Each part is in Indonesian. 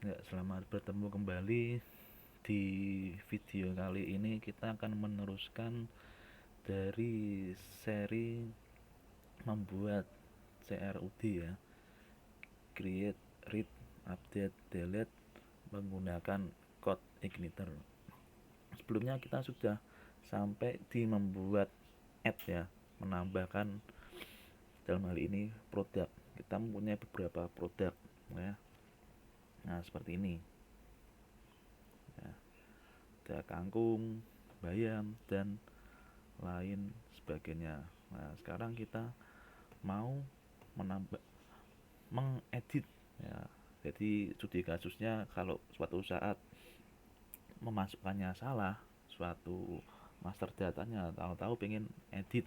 Ya, selamat bertemu kembali. Di video kali ini kita akan meneruskan dari seri membuat CRUD ya. Create, read, update, delete menggunakan code igniter. Sebelumnya kita sudah sampai di membuat add ya, menambahkan dalam hal ini produk. Kita mempunyai beberapa produk ya. Nah, seperti ini. Ya, ada kangkung, bayam, dan lain sebagainya. Nah, sekarang kita mau menambah mengedit ya. Jadi studi kasusnya kalau suatu saat memasukkannya salah, suatu master datanya tahu-tahu pengen edit.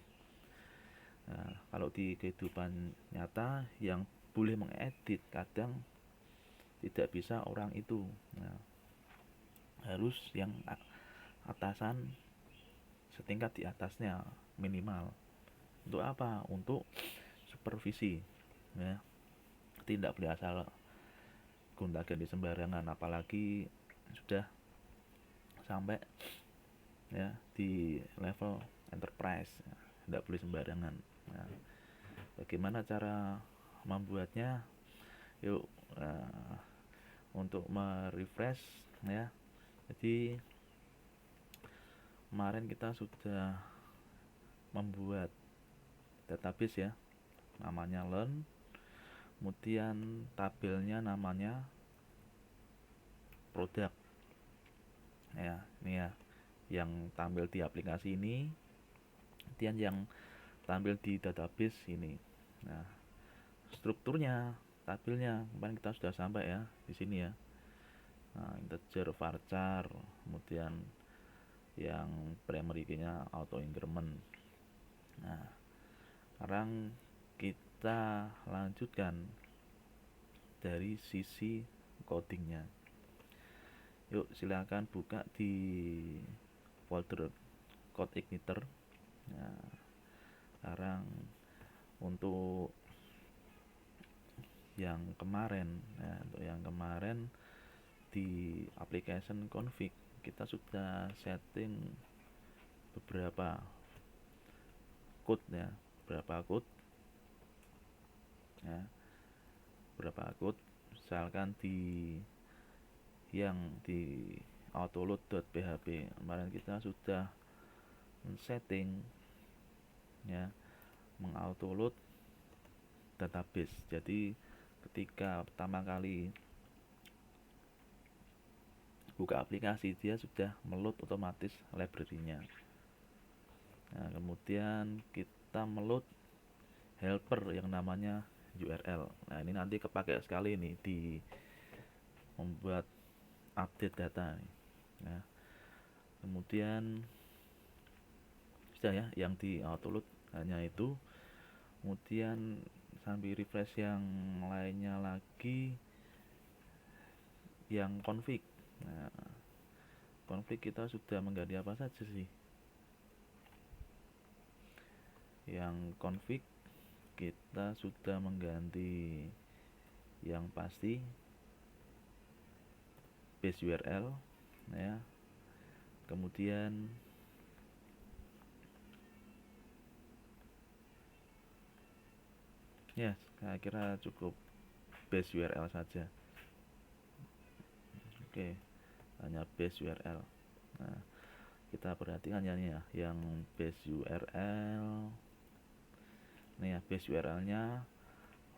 Nah, kalau di kehidupan nyata yang boleh mengedit kadang tidak bisa orang itu. Nah, harus yang atasan setingkat di atasnya minimal. Untuk apa? Untuk supervisi ya. Tidak boleh asal gonta-ganti sembarangan, apalagi sudah sampai ya di level enterprise ya. Tidak boleh sembarangan. Nah, bagaimana cara membuatnya? Yuk, untuk merefresh ya. Jadi kemarin kita sudah membuat database ya, namanya learn, kemudian tabelnya namanya produk ya. Ini ya yang tampil di aplikasi ini, kemudian yang tampil di database ini. Nah, strukturnya tabelnya kemarin kita sudah sampai ya di sini ya. Nah, integer, varchar, kemudian yang primary key-nya auto increment. Nah, sekarang kita lanjutkan dari sisi codingnya. Yuk, silakan buka di folder code igniter. Nah, sekarang untuk yang kemarin ya, untuk yang kemarin di application config kita sudah setting beberapa code ya, beberapa code ya, beberapa code misalkan di yang di autoload.php kemarin kita sudah setting ya, mengautoload database. Jadi ketika pertama kali buka aplikasi dia sudah meload otomatis library-nya. Nah, kemudian kita meload helper yang namanya URL. Nah, ini nanti kepake sekali nih di membuat update data nih. Nah, kemudian sudah ya yang di autoload hanya itu. Kemudian sambil refresh yang lainnya lagi yang config. Nah, config kita sudah mengganti apa saja sih? Yang config kita sudah mengganti yang pasti base URL ya. Kemudian ya, saya kira cukup base URL saja. Oke, hanya base URL. Nah, kita perhatikan ya nih ya, yang base URL. Nih ya, base URL-nya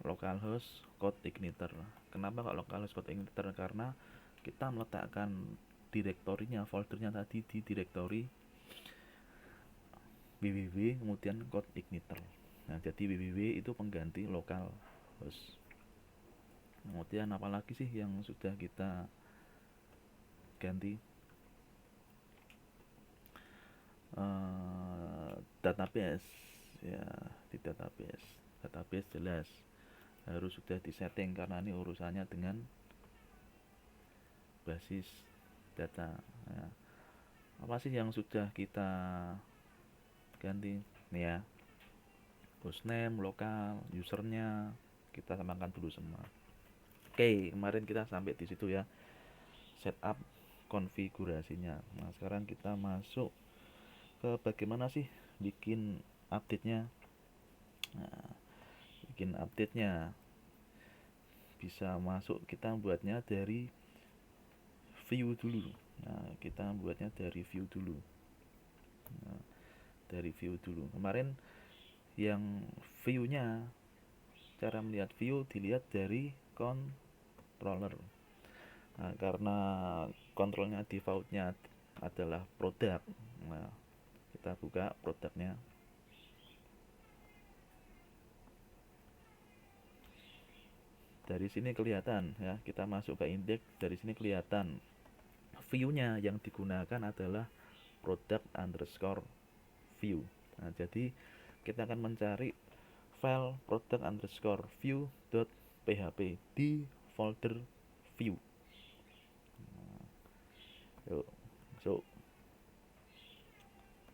localhost code igniter. Kenapa kok localhost code igniter? Karena kita meletakkan direktorinya, foldernya tadi di direktori www kemudian code igniter. Nah, jadi www itu pengganti localhost. Kemudian apalagi sih yang sudah kita ganti? Database ya, di database jelas harus sudah disetting karena ini urusannya dengan basis data ya. Apa sih yang sudah kita ganti nih ya? Hostname, lokal, usernya kita samakan dulu semua. Oke, kemarin kita sampai di situ ya, setup konfigurasinya. Nah, sekarang kita masuk ke bagaimana sih bikin update-nya. Nah, bikin update-nya bisa masuk, kita buatnya dari view dulu. Nah, kita buatnya dari view dulu. Nah, dari view dulu. Kemarin yang view-nya, cara melihat view dilihat dari controller. Nah, karena kontrolnya defaultnya adalah produk. Nah, kita buka produknya. Dari sini kelihatan ya, kita masuk ke index, dari sini kelihatan view-nya yang digunakan adalah product underscore view. Nah, jadi kita akan mencari file product underscore view.php di folder view. Yuk, so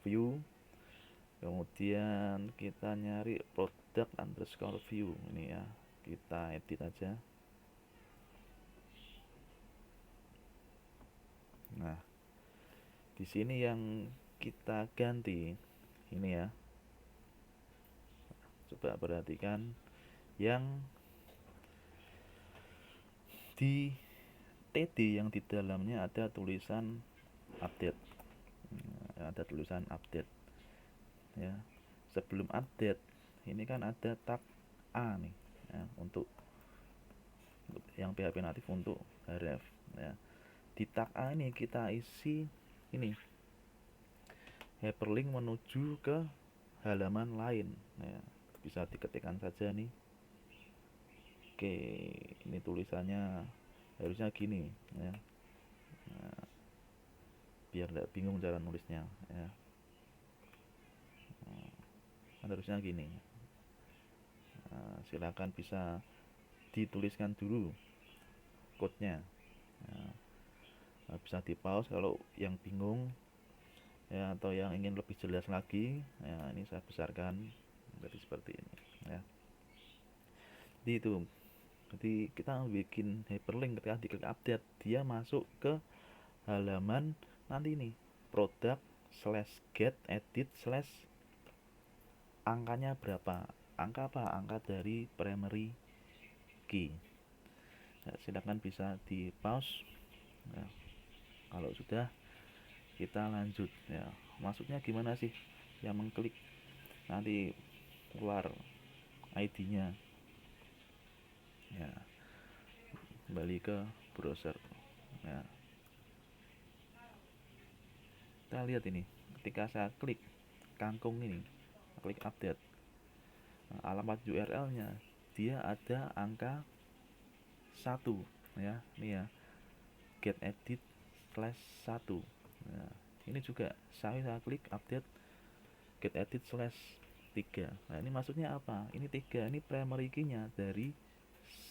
view, kemudian kita nyari product underscore view ini ya, kita edit aja. Nah, di sini yang kita ganti ini ya, coba perhatikan yang di TD yang di dalamnya ada tulisan update. Nah, ada tulisan update ya. Sebelum update ini kan ada tag A nih ya, untuk yang PHP natif untuk href ya. Di tag A ini kita isi ini hyperlink menuju ke halaman lain ya. Bisa diketikkan saja nih. Oke, ini tulisannya harusnya gini ya. Nah, biar tidak bingung cara nulisnya ya. Nah, harusnya gini. Nah, silakan bisa dituliskan dulu code-nya. Nah, bisa di pause kalau yang bingung ya, atau yang ingin lebih jelas lagi ya, ini saya besarkan jadi seperti ini ya. Jadi itu, jadi kita bikin hyperlink ketika diklik update dia masuk ke halaman nanti ini product slash get edit slash angkanya berapa, angka apa, angka dari primary key ya. Silakan bisa di pause ya. Kalau sudah kita lanjut ya. Masuknya gimana sih, yang mengklik nanti keluar ID-nya ya, kembali ke browser ya. Kita lihat ini, ketika saya klik kangkung ini, klik update, nah, alamat URL nya dia ada angka 1 ya, ini ya, get edit slash 1 ya. Ini juga saya klik update get edit slash 3. Nah, ini maksudnya apa? Ini 3, ini primary key nya dari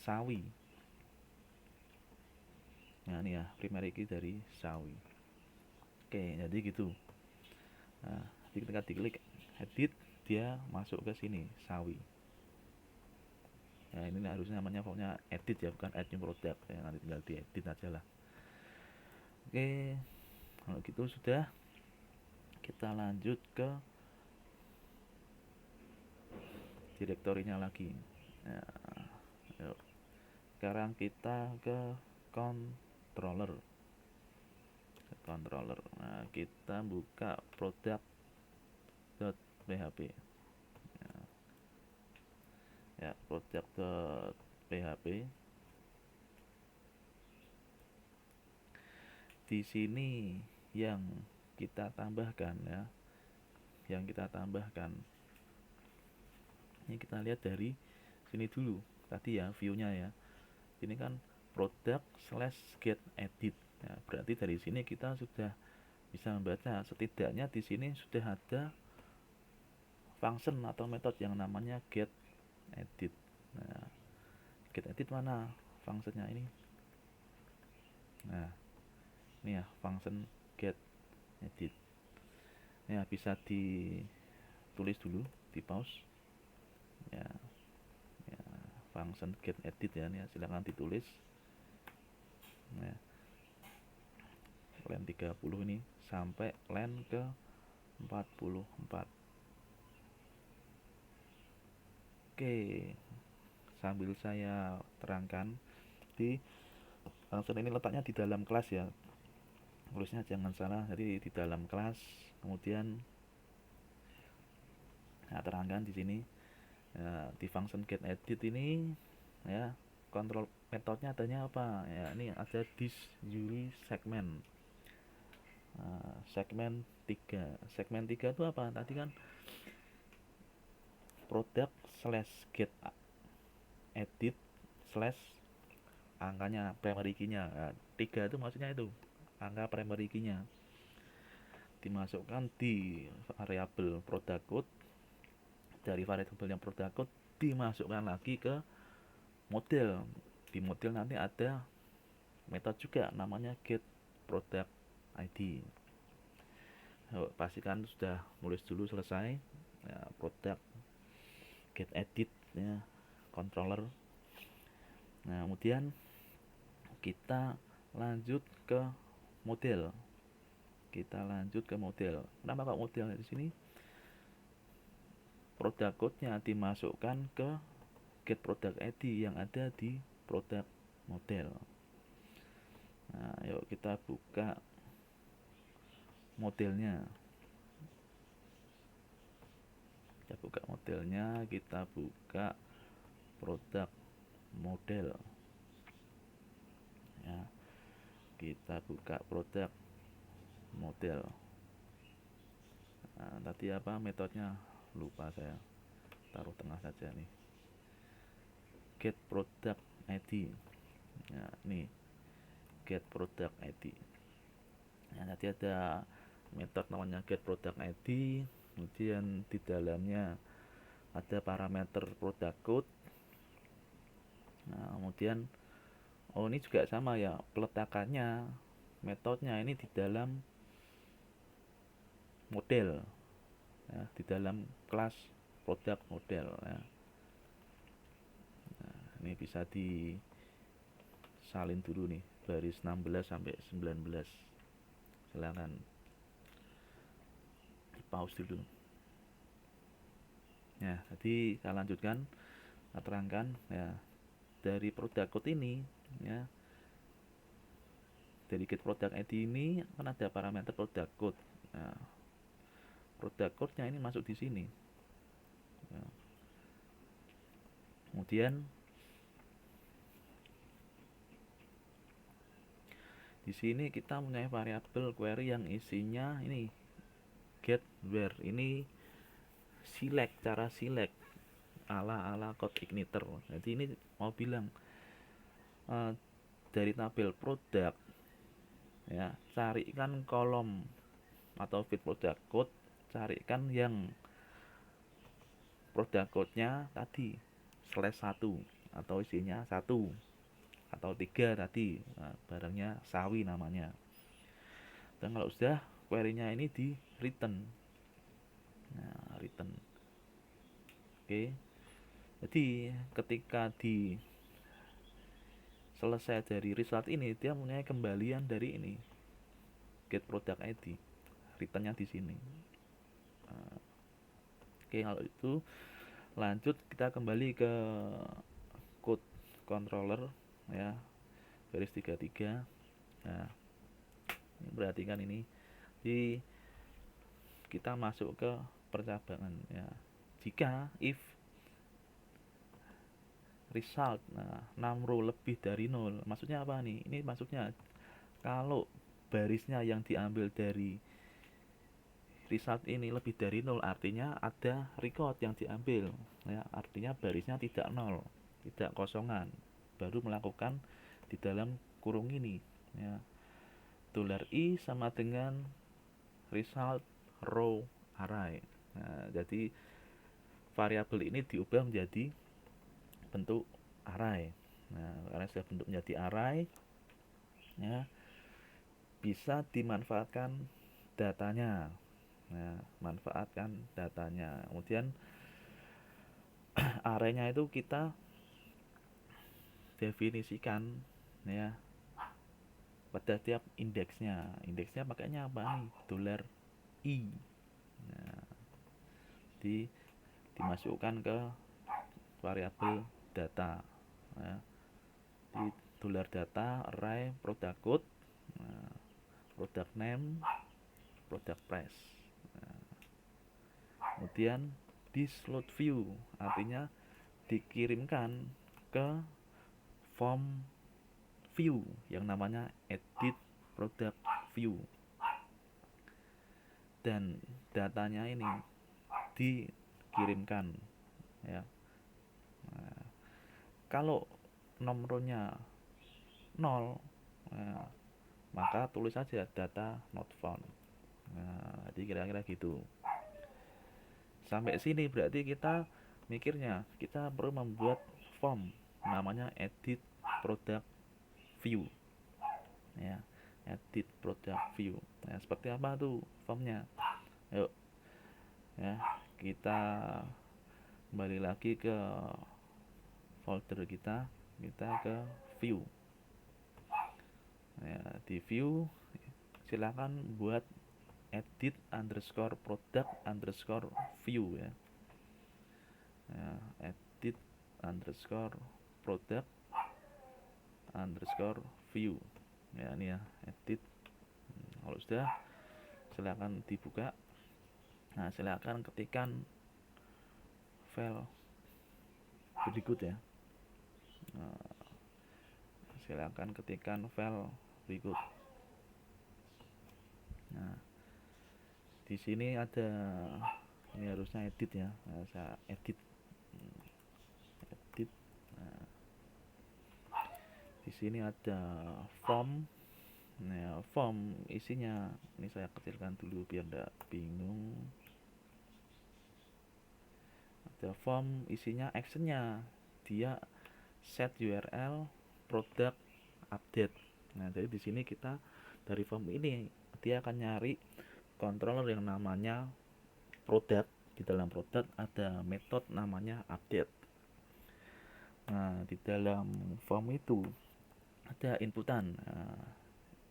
sawi. Nah, ini ya, primary key dari sawi. Oke, jadi gitu. Nah, ketika diklik edit dia masuk ke sini sawi. Nah, ini harusnya namanya pokoknya edit ya, bukan add new product ya, nanti tinggal diedit aja lah. Oke, kalau gitu sudah, kita lanjut ke direktorinya lagi. Nah, yuk. Sekarang kita ke controller. Nah, kita buka product.php ya, product.php. Di sini yang kita tambahkan ya, ini kita lihat dari sini dulu tadi ya, view-nya ya. Ini kan product slash get edit ya, berarti dari sini kita sudah bisa membaca, setidaknya di sini sudah ada function atau metode yang namanya get edit. Nah, get edit mana fungsinya ini? Nah, ini ya, function get edit. Ya, bisa ditulis dulu, di pause ya, ya, function get edit ya, ini ya, silakan ditulis. len 30 ini sampai len ke 44. Oke, sambil saya terangkan, di function ini letaknya di dalam kelas ya, tulisnya jangan salah, jadi di dalam kelas. Kemudian saya terangkan di sini ya, di function getEdit ini ya, kontrol metodenya adanya apa ya, ini ada this URI segment. Segmen 3 itu apa? Tadi kan product slash get edit slash angkanya primary key-nya. Nah, 3 itu maksudnya itu angka primary key-nya dimasukkan di variabel product code, dari variabel yang product code dimasukkan lagi ke model. Di model nanti ada metode juga namanya get product ID. Pastikan sudah nulis dulu selesai ya, product get edit ya, controller. Nah, kemudian kita lanjut ke model. Kenapa kok model di sini? Product code-nya dimasukkan ke get product ID yang ada di product model. Nah, yuk kita buka modelnya. Kita buka produk model ya, kita buka produk model. Nah, tadi apa metodenya lupa saya, taruh tengah saja nih, get product ID ya, nih get product ID ya, tadi ada metode namanya get product ID. Kemudian di dalamnya ada parameter product code. Nah, kemudian ini juga sama ya, peletakannya metodenya ini di dalam model ya, di dalam kelas product model ya. Nah, ini bisa disalin dulu nih, baris 16 sampai 19. Silakan pause dulu ya. Jadi saya lanjutkan, saya terangkan ya, dari product code ini ya, dari get product ID ini kan ada parameter product code. Nah, product code-nya ini masuk di sini ya. Kemudian di sini kita punya variabel query yang isinya ini get where, ini select, cara select ala code igniter. Jadi ini mau bilang dari tabel produk ya, carikan kolom atau field product code, carikan yang product code-nya tadi /1 atau isinya 1 atau 3 tadi. Nah, barangnya sawi namanya. Dan kalau sudah, query-nya ini di return. Nah, return. Oke. Jadi ketika di selesai dari result ini, dia punya kembalian dari ini get product ID, returnnya di sini. Nah, oke, kalau itu lanjut kita kembali ke code controller ya, baris 33. Nah, ini perhatikan ini, jadi kita masuk ke percabangan ya. Jika if result 6 row lebih dari 0, maksudnya apa nih? Ini maksudnya kalau barisnya yang diambil dari result ini lebih dari 0, artinya ada record yang diambil ya, artinya barisnya tidak 0, tidak kosongan, baru melakukan di dalam kurung ini ya. $i sama dengan result row array. Nah, jadi variabel ini diubah menjadi bentuk array. Nah, karena sudah bentuk menjadi array ya, bisa dimanfaatkan datanya. Nah, manfaatkan datanya. Kemudian arraynya itu kita definisikan ya, pada tiap indeksnya pakainya apa nih, $i. Nah, dimasukkan ke variabel data ya. Di $data array product code, nah, product name, product price. Nah, kemudian this load view artinya dikirimkan ke form view yang namanya edit product view, dan datanya ini dikirimkan ya. Nah, kalau nomornya 0, nah, maka tulis saja data not found. Nah, jadi kira-kira gitu. Sampai sini berarti kita mikirnya kita perlu membuat form namanya edit product view ya, edit product view. Nah, seperti apa tuh formnya? Yuk ya, kita kembali lagi ke folder kita ke view ya. Di view silakan buat edit underscore product underscore view ya. Edit underscore product underscore view ya, ini ya, edit. Kalau sudah, silakan dibuka. Nah, silakan ketikkan file berikut ya. Nah, silakan ketikkan file berikut. Nah, di sini ada, ini harusnya edit ya. Nah, saya edit. Nah, di sini ada form. Nah, form isinya ini saya kecilkan dulu biar tidak bingung. Ada form isinya actionnya, dia set URL product update. Nah, jadi di sini kita dari form ini dia akan nyari controller yang namanya product. Di dalam product ada metode namanya update. Nah, di dalam form itu ada inputan. Nah,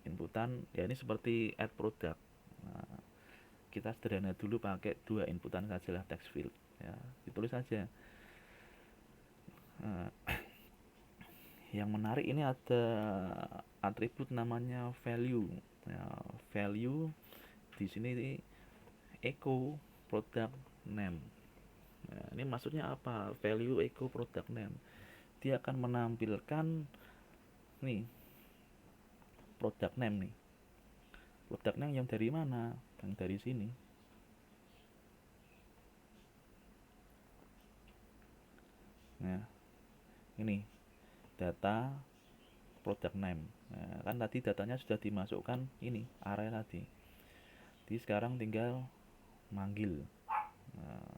inputan ya ini seperti add product. Nah, kita sederhana dulu pakai 2 inputan saja lah, text field ya, ditulis saja. Nah, yang menarik ini ada atribut namanya value ya, value di sini echo product name. Nah, ini maksudnya apa? Value echo product name, dia akan menampilkan nih product name nih. Product name yang dari mana? Yang dari sini. Nah, ini data product name. Nah, kan tadi datanya sudah dimasukkan ini array tadi. Jadi sekarang tinggal manggil. Nah,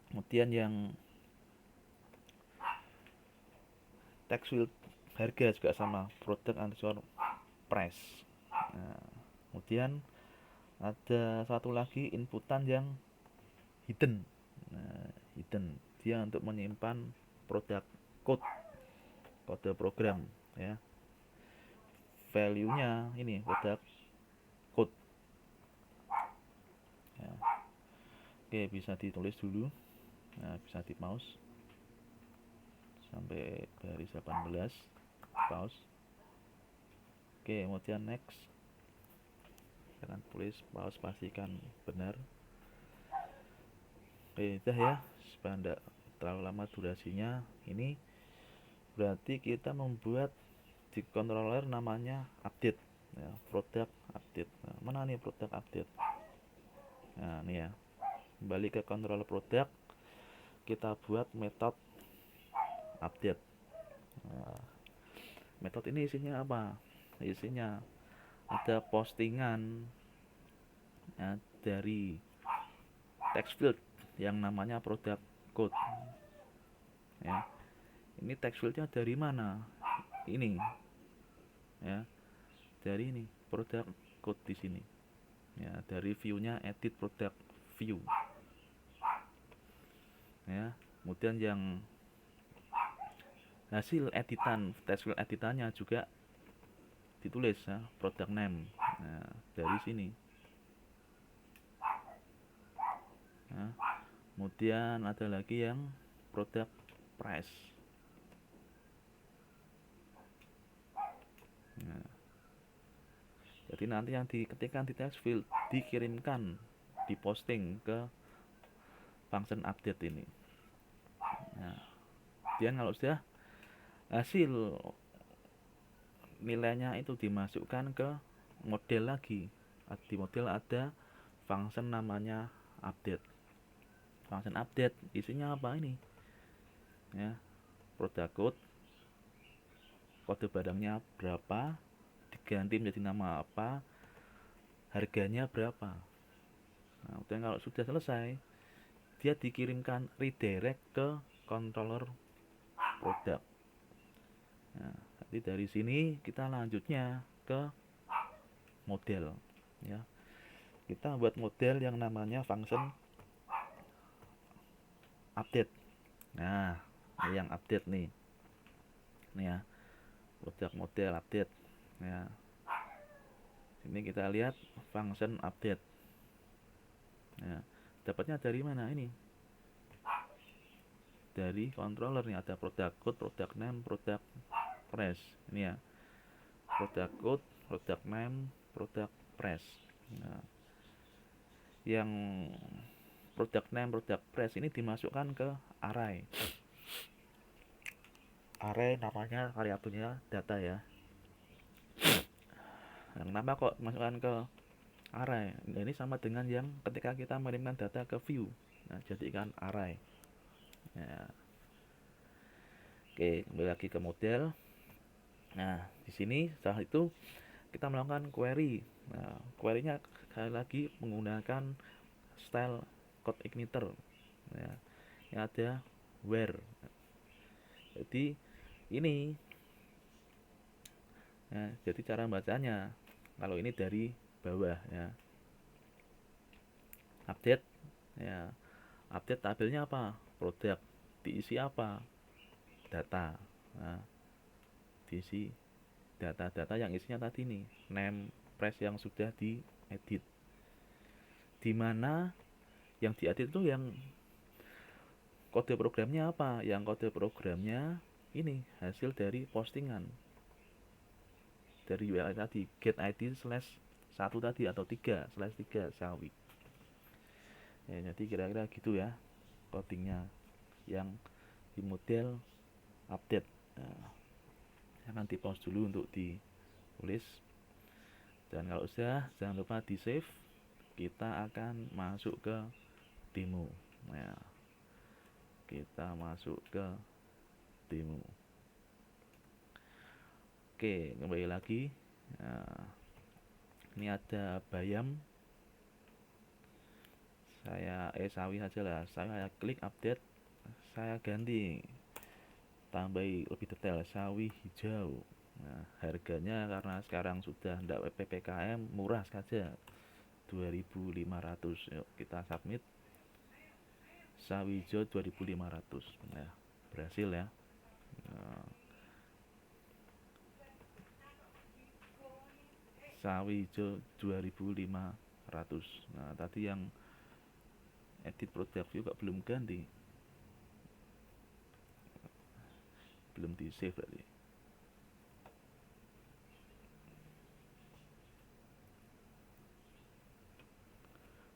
kemudian yang text field harga juga sama, product underscore price. Nah, kemudian ada satu lagi inputan yang hidden. Nah, hidden dia untuk menyimpan product code, kode program ya. Value-nya ini product code ya. Oke, bisa ditulis dulu. Nah, bisa di mouse sampai baris 18, pause. Oke, kemudian next, jangan tulis, pause, pastikan benar. Oke, dah ya, supaya tidak terlalu lama durasinya. Ini berarti kita membuat di controller namanya update ya, product update. Nah, mana nih product update? Nah, ini ya, kembali ke controller product, kita buat metode update. Nah, metode ini isinya apa? Isinya ada postingan ya, dari text field yang namanya product code ya. Ini text fieldnya dari mana? Ini ya, dari ini product code di sini ya, dari view-nya edit product view ya. Kemudian yang hasil editan test file editannya juga ditulis ya, product name. Nah, dari sini. Nah, kemudian ada lagi yang product price. Nah, jadi nanti yang diketikkan di text field dikirimkan, diposting ke function update ini. Nah, kemudian kalau sudah hasil nilainya itu dimasukkan ke model lagi. Di model ada function namanya update. Function update isinya apa ini? Ya, product code, kode barangnya berapa, diganti menjadi nama apa, harganya berapa. Nah, dan kalau sudah selesai, dia dikirimkan redirect ke controller produk. Nah, jadi dari sini kita lanjutnya ke model. Ya, kita buat model yang namanya function update. Nah, ini yang update nih. Ini ya, produk model update. Ya, sini kita lihat function update. Ya, dapatnya dari mana ini? Dari controller nih, ada product code, product name, product price. Ini ya, product code, product name, product price. Nah, yang product name, product price ini dimasukkan ke array. Array namanya variabelnya data ya. Nah, kenapa kok masukkan ke array? Nah, ini sama dengan yang ketika kita mengirimkan data ke view. Nah, jadikan array. Ya. Oke, kembali lagi ke model. Nah, di sini setelah itu kita melakukan query. Nah, query-nya sekali lagi menggunakan style code igniter. Ya, yang ada where. Jadi ini, ya, jadi cara bacanya. Kalau ini dari bawah ya. Update, ya. Update tabelnya apa? Produk. Diisi apa? Data. Nah, diisi data-data yang isinya tadi nih, name, price yang sudah diedit. Dimana yang diedit itu yang kode programnya apa? Yang kode programnya ini hasil dari postingan dari URL tadi, get id /1 tadi atau 3/3 Xiaomi. Ya, jadi kira-kira gitu ya codingnya yang di model update. Nah, akan di pause dulu untuk ditulis, dan kalau sudah jangan lupa di save. Kita akan masuk ke demo. Nah, kita masuk ke demo. Oke, kembali lagi. Nah, ini ada bayam. Sawi saja lah. Saya klik update. Saya ganti, tambahi lebih detail, sawi hijau. Nah, harganya karena sekarang sudah tidak PPKM, murah saja, 2.500. Yuk kita submit. Sawi hijau 2.500. Nah, berhasil ya. Nah, sawi hijau 2.500. Nah, tadi yang edit product view kok belum ganti, belum di save tadi.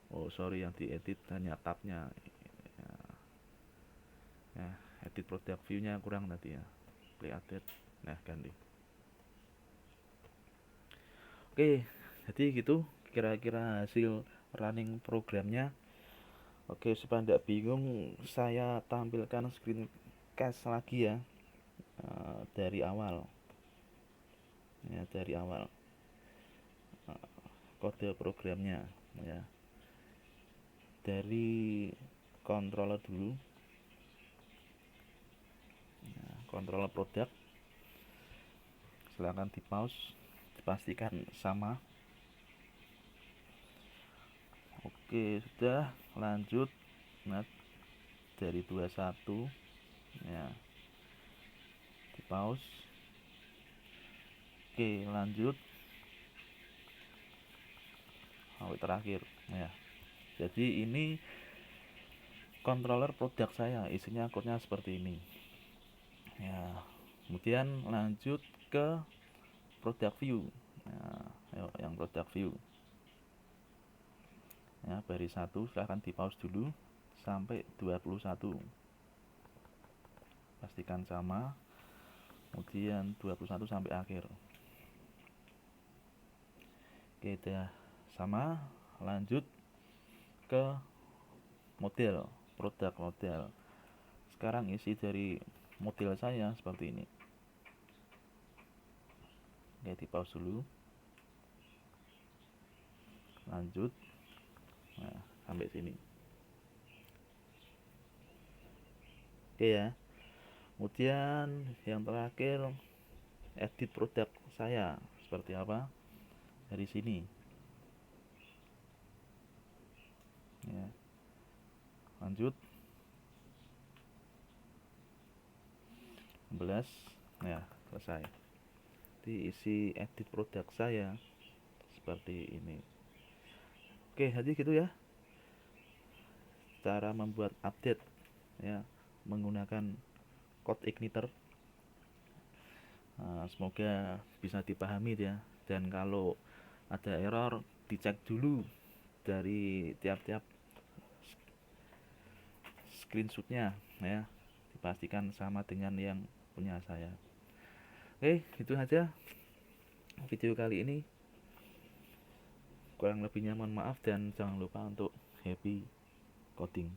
Oh sorry, yang diedit hanya tabnya ya, edit product view nya kurang tadi ya. Klik update, nah ganti. Oke, jadi gitu kira-kira hasil running programnya. Oke, supaya tidak bingung, saya tampilkan screencast lagi ya, dari awal ya, dari awal kode programnya ya, dari controller dulu ya, controller produk. Silahkan di pause, dipastikan sama. Oke, sudah lanjut. Nah, dari 21 ya, pause. Oke, lanjut sampai terakhir ya. Jadi ini controller produk saya, isinya code-nya seperti ini ya. Kemudian lanjut ke product view. Nah, ayo yang product view ya, baris 1 silahkan di pause dulu sampai 21, pastikan sama, kemudian 21 sampai akhir. Oke, udah sama. Lanjut ke model, produk model. Sekarang isi dari model saya seperti ini. Oke, di pause dulu, lanjut. Nah, sampai sini. Oke ya. Kemudian yang terakhir, edit produk saya seperti apa dari sini ya. Lanjut 11 ya, selesai. Diisi edit produk saya seperti ini. Oke, jadi gitu ya cara membuat update ya menggunakan code igniter. Semoga bisa dipahami ya, dan kalau ada error dicek dulu dari tiap-tiap screenshotnya ya, dipastikan sama dengan yang punya saya. Oke, itu saja video kali ini. Kurang lebihnya mohon maaf, dan jangan lupa untuk happy coding.